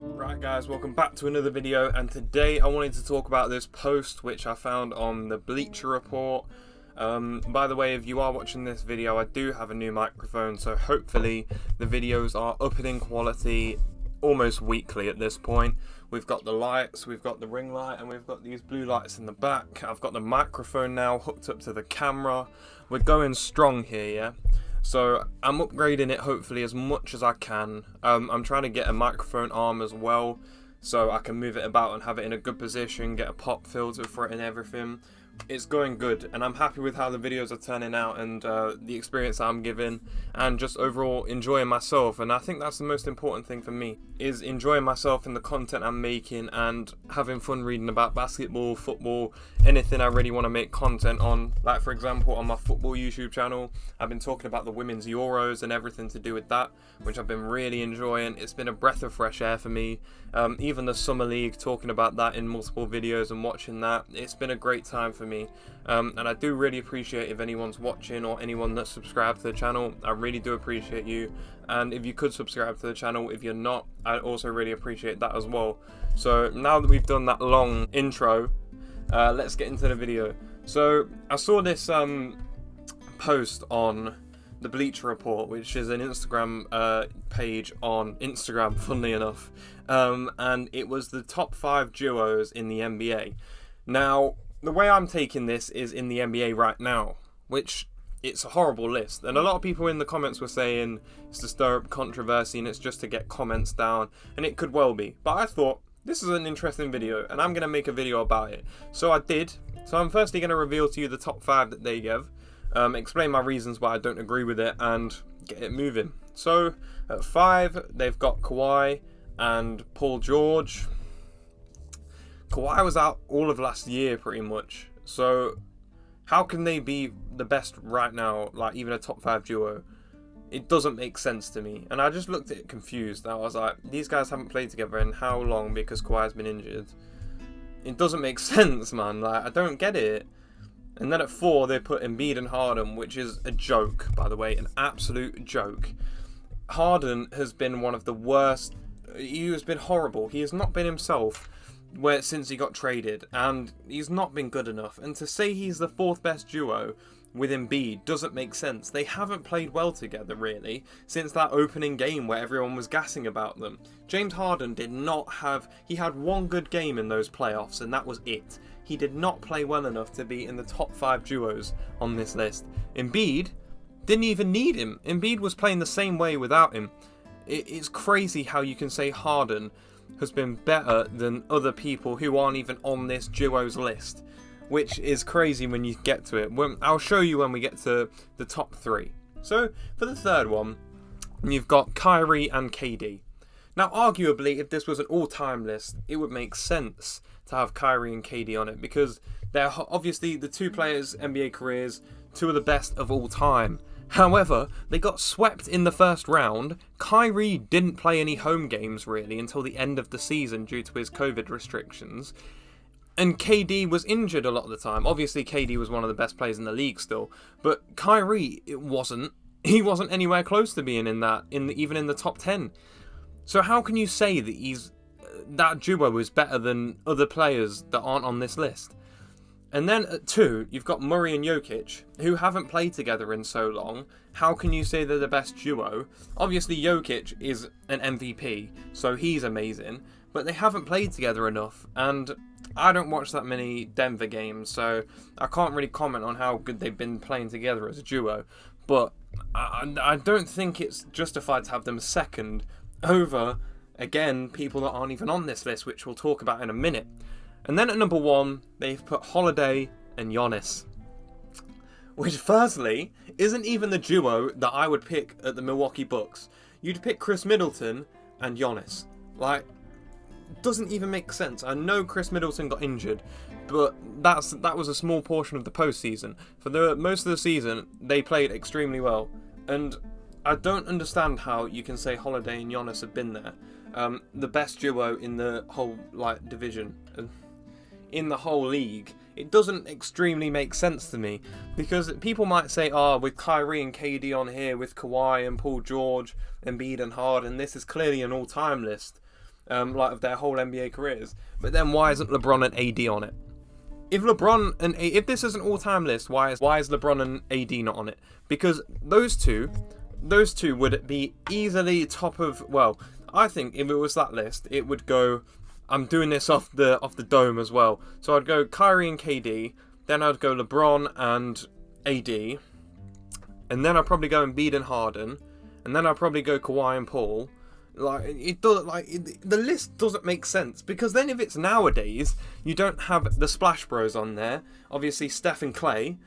Right guys, welcome back to another video, and today I wanted to talk about this post which I found on the Bleacher Report. By the way, if you are watching this video, I do have a new microphone, so hopefully the videos are up in quality almost weekly at this point. We've got the lights, we've got the ring light, and we've got these blue lights in the back. I've got the microphone now hooked up to the camera. We're going strong here, yeah? So I'm upgrading it hopefully as much as I can. I'm trying to get a microphone arm as well, so I can move it about and have it in a good position, get a pop filter for it and everything. It's going good, and I'm happy with how the videos are turning out and the experience I'm giving, and just overall enjoying myself. And I think that's the most important thing for me, is enjoying myself in the content I'm making and having fun reading about basketball, football, anything I really want to make content on. Like for example, on my football YouTube channel, I've been talking about the women's Euros and everything to do with that, which I've been really enjoying. It's been a breath of fresh air for me. Even the Summer League, talking about that in multiple videos and watching that, it's been a great time for me. And I do really appreciate if anyone's watching or anyone that's subscribed to the channel. I really do appreciate you, and if you could subscribe to the channel, if you're not, I also really appreciate that as well. So now that we've done that long intro, let's get into the video. So I saw this post on the Bleacher Report, which is an Instagram page on Instagram, funnily enough, and it was the top 5 duos in the NBA. Now, the way I'm taking this is in the NBA right now, which it's a horrible list, and a lot of people in the comments were saying it's to stir up controversy and it's just to get comments down, and it could well be, but I thought this is an interesting video and I'm going to make a video about it. So I did. So I'm firstly going to reveal to you the top 5 that they gave, explain my reasons why I don't agree with it, and get it moving. So at 5 they've got Kawhi and Paul George. Kawhi was out all of last year pretty much, so how can they be the best right now, like even a top 5 duo? It doesn't make sense to me, and I just looked at it confused. I was like, these guys haven't played together in how long because Kawhi's been injured? It doesn't make sense, man. Like, I don't get it. And then at 4 they put Embiid and Harden, which is a joke, by the way, an absolute joke. Harden has been one of the worst. He has been horrible. He has not been himself since he got traded, and he's not been good enough. And to say he's the 4th best duo with Embiid doesn't make sense. They haven't played well together really since that opening game where everyone was gassing about them. James Harden did not have, he had one good game in those playoffs and that was it. He did not play well enough to be in the top 5 duos on this list. Embiid didn't even need him. Embiid was playing the same way without him. It's crazy how you can say Harden has been better than other people who aren't even on this duos list, which is crazy when you get to it. I'll show you when we get to the top 3. So for the 3rd one, you've got Kyrie and KD. Now arguably, if this was an all-time list, it would make sense to have Kyrie and KD on it, because they're obviously the 2 players' NBA careers, 2 of the best of all time. However, they got swept in the 1st round. Kyrie didn't play any home games really until the end of the season due to his COVID restrictions. And KD was injured a lot of the time. Obviously, KD was one of the best players in the league still. But Kyrie, it wasn't. He wasn't anywhere close to being even in the top 10. So how can you say that that duo is better than other players that aren't on this list? And then at 2, you've got Murray and Jokic, who haven't played together in so long. How can you say they're the best duo? Obviously, Jokic is an MVP, so he's amazing, but they haven't played together enough, and I don't watch that many Denver games, so I can't really comment on how good they've been playing together as a duo, but I don't think it's justified to have them 2nd over, again, people that aren't even on this list, which we'll talk about in a minute. And then at number 1, they've put Holiday and Giannis, which firstly isn't even the duo that I would pick at the Milwaukee Bucks. You'd pick Chris Middleton and Giannis. Like, doesn't even make sense. I know Chris Middleton got injured, but that was a small portion of the postseason. For the most of the season, they played extremely well, and I don't understand how you can say Holiday and Giannis have been there. The best duo in the whole division, in the whole league. It doesn't extremely make sense to me, because people might say, with Kyrie and KD on here, with Kawhi and Paul George, Embiid and Harden, this is clearly an all-time list. like of their whole NBA careers. But then why isn't LeBron and AD on it? If this is an all-time list, why is LeBron and AD not on it? Because those two would be easily top of. Well, I think if it was that list, it would go. I'm doing this off the dome as well. So I'd go Kyrie and KD, then I'd go LeBron and AD, and then I'd probably go Embiid and Harden, and then I'd probably go Kawhi and Paul. The list doesn't make sense, because then if it's nowadays, you don't have the Splash Bros on there. Obviously, Steph and Clay.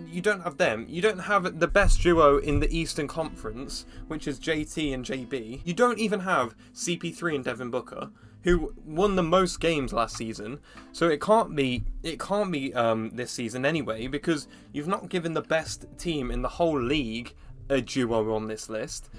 You don't have them. You don't have the best duo in the Eastern Conference, which is JT and JB. You don't even have CP3 and Devin Booker, who won the most games last season. So it can't be this season anyway, because you've not given the best team in the whole league a duo on this list.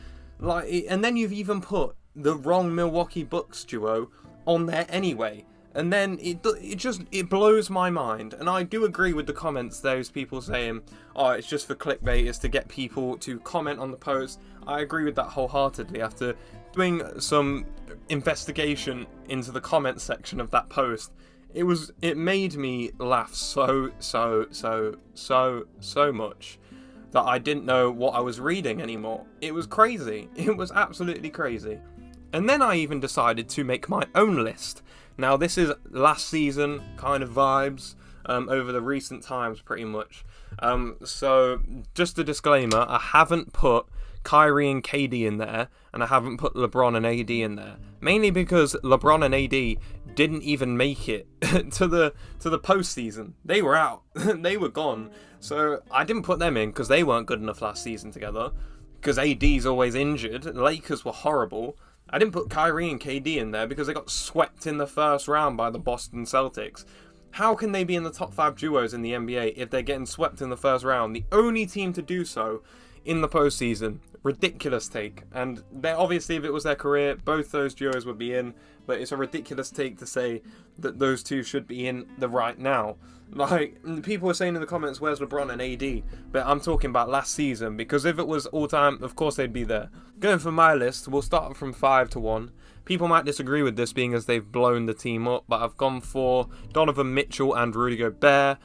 And then you've even put the wrong Milwaukee Bucks duo on there anyway. And then it blows my mind. And I do agree with the comments, those people saying, oh, it's just for clickbait, it's to get people to comment on the post. I agree with that wholeheartedly. After doing some investigation into the comment section of that post, it made me laugh so much that I didn't know what I was reading anymore. It was crazy. It was absolutely crazy. And then I even decided to make my own list. Now, this is last season kind of vibes over the recent times, pretty much. So, just a disclaimer, I haven't put Kyrie and KD in there, and I haven't put LeBron and AD in there. Mainly because LeBron and AD didn't even make it to the postseason. They were out. They were gone. So I didn't put them in because they weren't good enough last season together. Because AD's always injured. The Lakers were horrible. I didn't put Kyrie and KD in there because they got swept in the first round by the Boston Celtics. How can they be in the top 5 duos in the NBA if they're getting swept in the first round? The only team to do so in the postseason. Ridiculous take. And obviously, if it was their career, both those duos would be in. But it's a ridiculous take to say that those two should be in the right now. People were saying in the comments, where's LeBron and AD? But I'm talking about last season, because if it was all time, of course they'd be there. Going for my list, we'll start from 5 to 1. People might disagree with this, being as they've blown the team up, but I've gone for Donovan Mitchell and Rudy Gobert.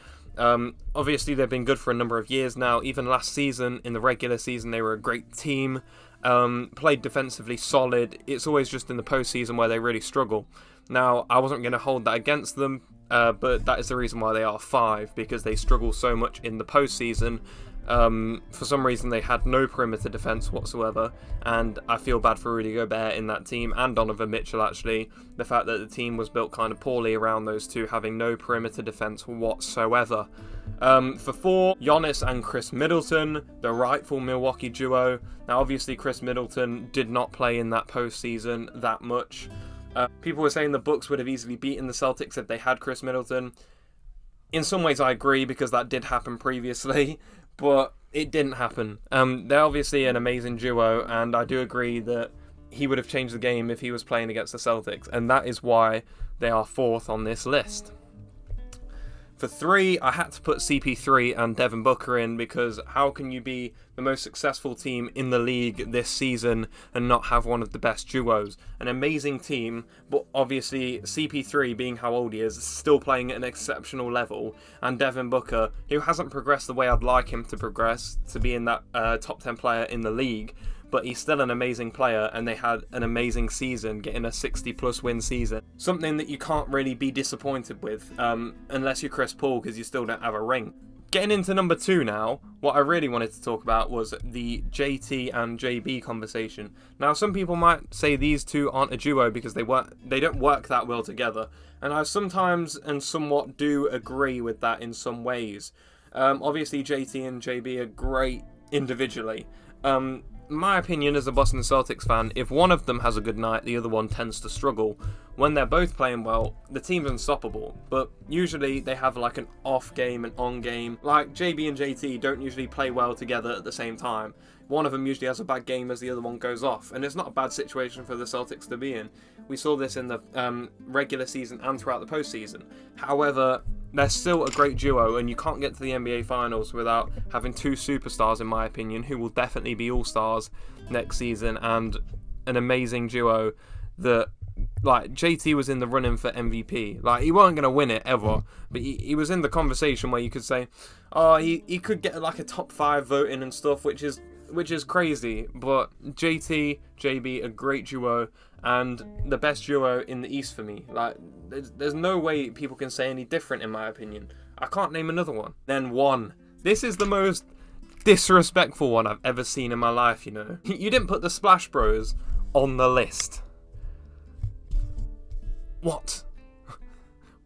Obviously, they've been good for a number of years now. Even last season, in the regular season, they were a great team. Played defensively solid. It's always just in the postseason where they really struggle. Now, I wasn't going to hold that against them, but that is the reason why they are 5, because they struggle so much in the postseason. For some reason, they had no perimeter defense whatsoever, and I feel bad for Rudy Gobert in that team, and Donovan Mitchell, actually. The fact that the team was built kind of poorly around those two, having no perimeter defense whatsoever. For 4, Giannis and Chris Middleton, the rightful Milwaukee duo. Now, obviously, Chris Middleton did not play in that postseason that much. People were saying the Bucks would have easily beaten the Celtics if they had Chris Middleton. In some ways, I agree, because that did happen previously, but it didn't happen. They're obviously an amazing duo, and I do agree that he would have changed the game if he was playing against the Celtics, and that is why they are 4th on this list. For 3, I had to put CP3 and Devin Booker in, because how can you be the most successful team in the league this season and not have one of the best duos? An amazing team, but obviously CP3, being how old he is, still playing at an exceptional level, and Devin Booker, who hasn't progressed the way I'd like him to progress, to be in that top 10 player in the league, but he's still an amazing player, and they had an amazing season, getting a 60-plus win season. Something that you can't really be disappointed with, unless you're Chris Paul, because you still don't have a ring. Getting into number 2 now, what I really wanted to talk about was the JT and JB conversation. Now, some people might say these two aren't a duo because they don't work that well together, and I sometimes and somewhat do agree with that in some ways. Obviously, JT and JB are great individually. My opinion as a Boston Celtics fan, if one of them has a good night, the other one tends to struggle. When they're both playing well, the team's unstoppable, but usually they have like an off game and on game. Like JB and JT don't usually play well together at the same time. One of them usually has a bad game as the other one goes off, and it's not a bad situation for the Celtics to be in. We saw this in the regular season and throughout the postseason. However, they're still a great duo, and you can't get to the NBA Finals without having 2 superstars, in my opinion, who will definitely be all-stars next season, and an amazing duo that, like, JT was in the running for MVP. Like, he wasn't going to win it ever, but he was in the conversation where you could say, oh, he could get like a top 5 voting and stuff, which is crazy. But JT, JB, a great duo, and the best duo in the East for me. Like, there's no way people can say any different, in my opinion. I can't name another one. Then 1. This is the most disrespectful one I've ever seen in my life, you know. You didn't put the Splash Bros on the list. What?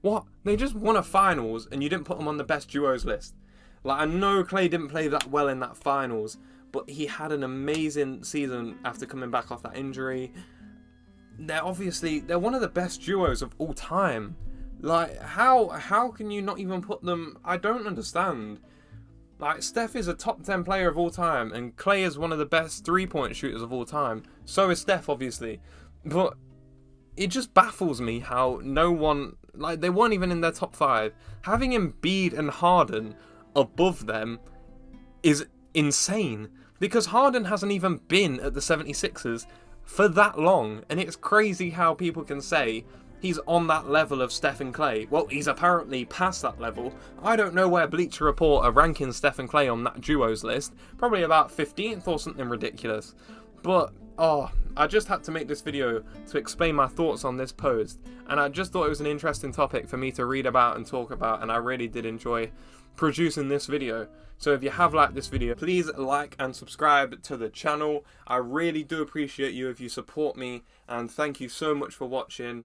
What? They just won a finals and you didn't put them on the best duos list. Like, I know Clay didn't play that well in that finals, but he had an amazing season after coming back off that injury. They're one of the best duos of all time. Like, how can you not even put them? I don't understand. Like, Steph is a top 10 player of all time, and Clay is one of the best 3-point shooters of all time. So is Steph, obviously. But it just baffles me how no one, like, they weren't even in their top 5. Having Embiid and Harden above them is insane, because Harden hasn't even been at the 76ers for that long, and it's crazy how people can say he's on that level of Steph and Clay. Well, he's apparently past that level. I don't know where Bleacher Report are ranking Steph and Clay on that duos list. Probably about 15th or something ridiculous. But, I just had to make this video to explain my thoughts on this post. And I just thought it was an interesting topic for me to read about and talk about. And I really did enjoy producing this video. So if you have liked this video, please like and subscribe to the channel. I really do appreciate you if you support me. And thank you so much for watching.